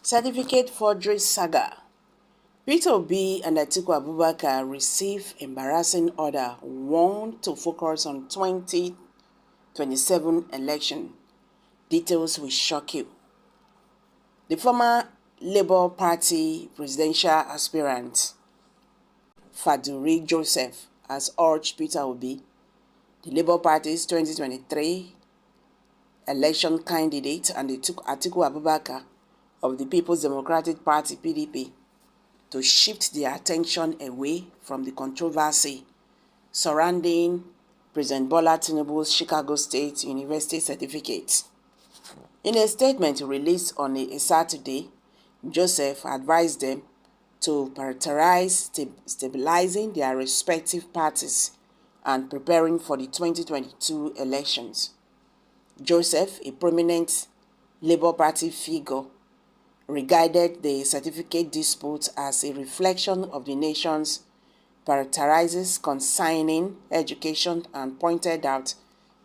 Certificate forgery saga. Peter Obi and Atiku Abubakar receive embarrassing order, warned to focus on 2027 election. Details will shock you. The former Labour Party presidential aspirant, FORGERY Joseph, has urged Peter Obi, the Labour Party's 2023 election candidate, and Atiku Abubakar of the People's Democratic Party (PDP) to shift their attention away from the controversy surrounding President Bola Tinubu's Chicago State University certificate. In a statement released on a Saturday, Joseph advised them to prioritize stabilizing their respective parties and preparing for the 2022 elections. Joseph, a prominent Labour Party figure, regarded the certificate dispute as a reflection of the nation's prioritizes concerning education and pointed out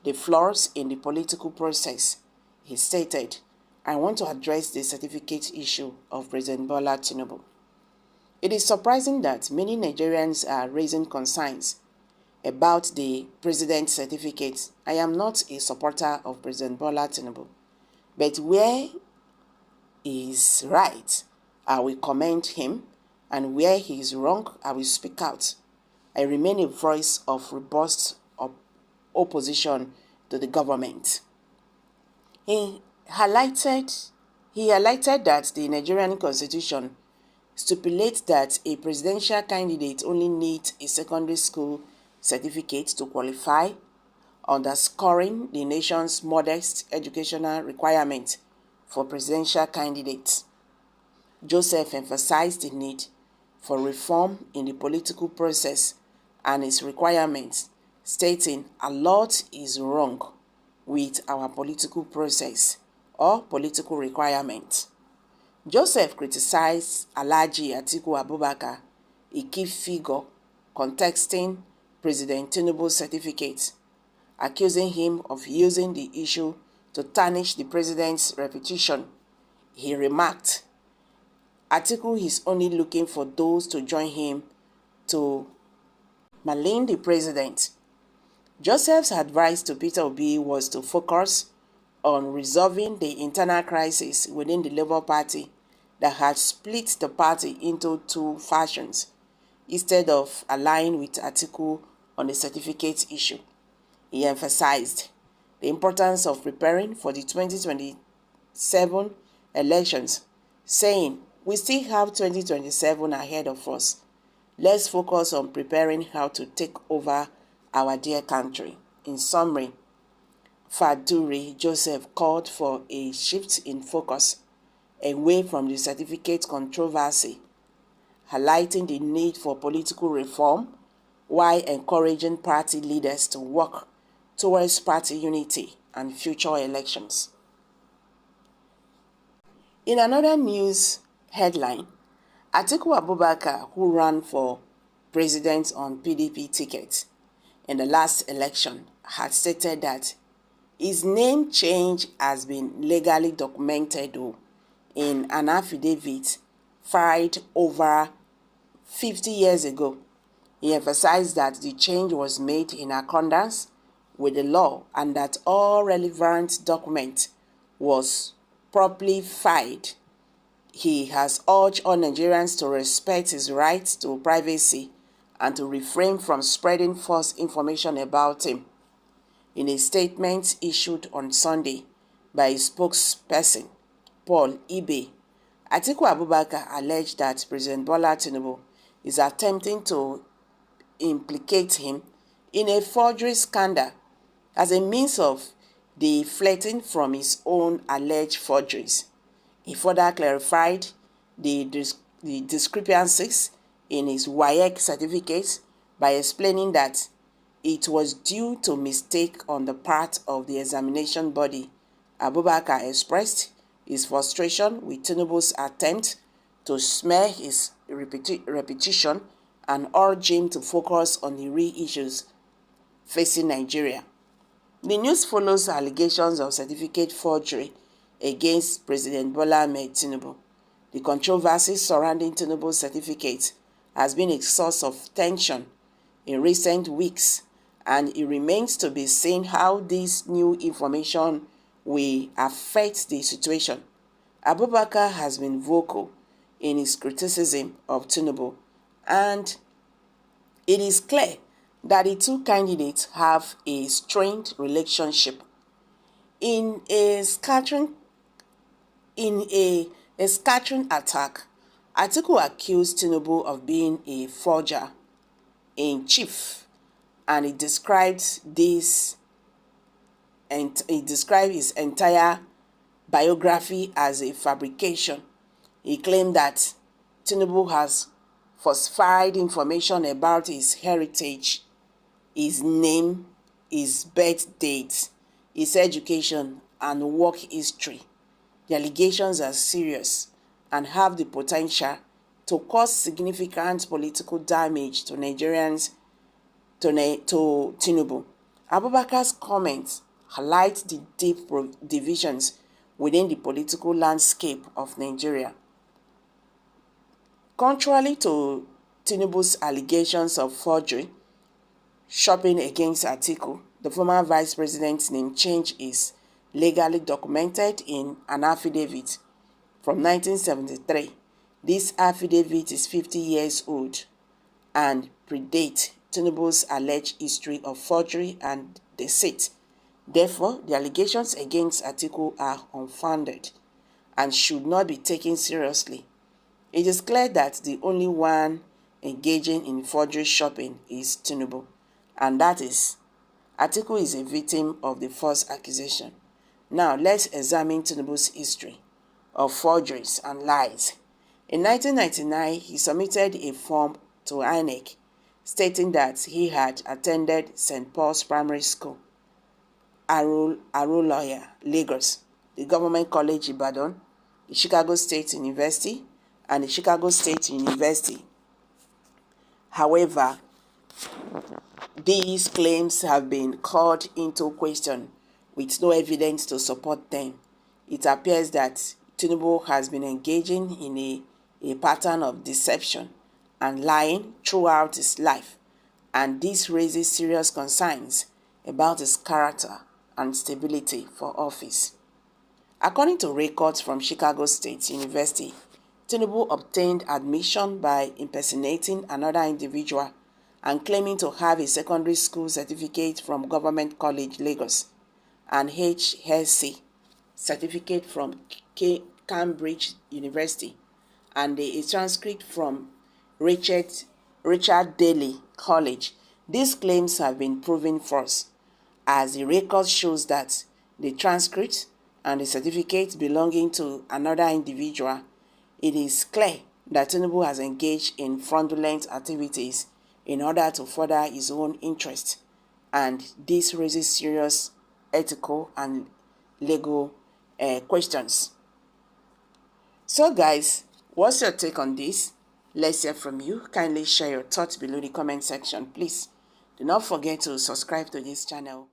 the flaws in the political process. He stated, "I want to address the certificate issue of President Bola Tinubu. It is surprising that many Nigerians are raising concerns about the president's certificate. I am not a supporter of President Bola Tinubu, but where he is right, I will commend him, and where he is wrong, I will speak out. I remain a voice of robust opposition to the government." He highlighted that the Nigerian Constitution stipulates that a presidential candidate only needs a secondary school certificate to qualify, underscoring the nation's modest educational requirement for presidential candidates. Joseph emphasized the need for reform in the political process and its requirements, stating, "A lot is wrong with our political process or political requirements." Joseph criticized Alhaji Atiku Abubakar, a key figure contesting President Tinubu's certificate, accusing him of using the issue to tarnish the president's reputation. He remarked, "Atiku is only looking for those to join him to malign the president." Joseph's advice to Peter Obi was to focus on resolving the internal crisis within the Labour Party that had split the party into two factions, instead of aligning with Atiku on the certificate issue. He emphasized the importance of preparing for the 2027 elections, saying, "We still have 2027 ahead of us. Let's focus on preparing how to take over our dear country." In summary, FORGERY Joseph called for a shift in focus away from the certificate controversy, highlighting the need for political reform while encouraging party leaders to work towards party unity and future elections. In another news headline, Atiku Abubakar, who ran for president on PDP ticket in the last election, had stated that his name change has been legally documented in an affidavit filed over 50 years ago. He emphasized that the change was made in accordance with the law and that all relevant documents was properly filed. He has urged all Nigerians to respect his right to privacy and to refrain from spreading false information about him. In a statement issued on Sunday by his spokesperson, Paul Ibe, Atiku Abubakar alleged that President Bola Tinubu is attempting to implicate him in a forgery scandal as a means of deflecting from his own alleged forgeries. He further clarified the discrepancies in his WAEC certificate by explaining that it was due to mistake on the part of the examination body. Abubakar expressed his frustration with Tinubu's attempt to smear his reputation and urged him to focus on the real issues facing Nigeria. The news follows allegations of certificate forgery against President Bola Ahmed Tinubu. The controversy surrounding Tinubu's certificate has been a source of tension in recent weeks, and it remains to be seen how this new information will affect the situation. Abubakar has been vocal in his criticism of Tinubu, and it is clear that the two candidates have a strained relationship. In a scattering attack, Atiku accused Tinubu of being a forger in chief, and he described his entire biography as a fabrication. He claimed that Tinubu has falsified information about his heritage, his name, his birth date, his education, and work history. The allegations are serious and have the potential to cause significant political damage to Nigerians, to Tinubu. Abubakar's comments highlight the deep divisions within the political landscape of Nigeria. Contrary to Tinubu's allegations of forgery, shopping against Atiku, the former vice president's name change is legally documented in an affidavit from 1973. This affidavit is 50 years old and predates Tinubu's alleged history of forgery and deceit. Therefore, the allegations against Atiku are unfounded and should not be taken seriously. It is clear that the only one engaging in forgery shopping is Tinubu, and that is, Atiku is a victim of the false accusation. Now, let's examine Tinubu's history of forgeries and lies. In 1999, he submitted a form to INEC stating that he had attended St. Paul's Primary School, Aroloya, Lagos, the Government College Ibadan, the Chicago State University, and the Chicago State University. However, these claims have been called into question with no evidence to support them. It appears that Tinubu has been engaging in a pattern of deception and lying throughout his life, and this raises serious concerns about his character and stability for office. According to records from Chicago State University, Tinubu obtained admission by impersonating another individual and claiming to have a secondary school certificate from Government College Lagos, an HSC certificate from Cambridge University, and a transcript from Richard Daley College. These claims have been proven false, as the record shows that the transcript and the certificate belonging to another individual. It is clear that Tinubu has engaged in fraudulent activities in order to further his own interests, and this raises serious ethical and legal questions. So guys, what's your take on this? Let's hear from you. Kindly share your thoughts below the comment section, please. Do not forget to subscribe to this channel.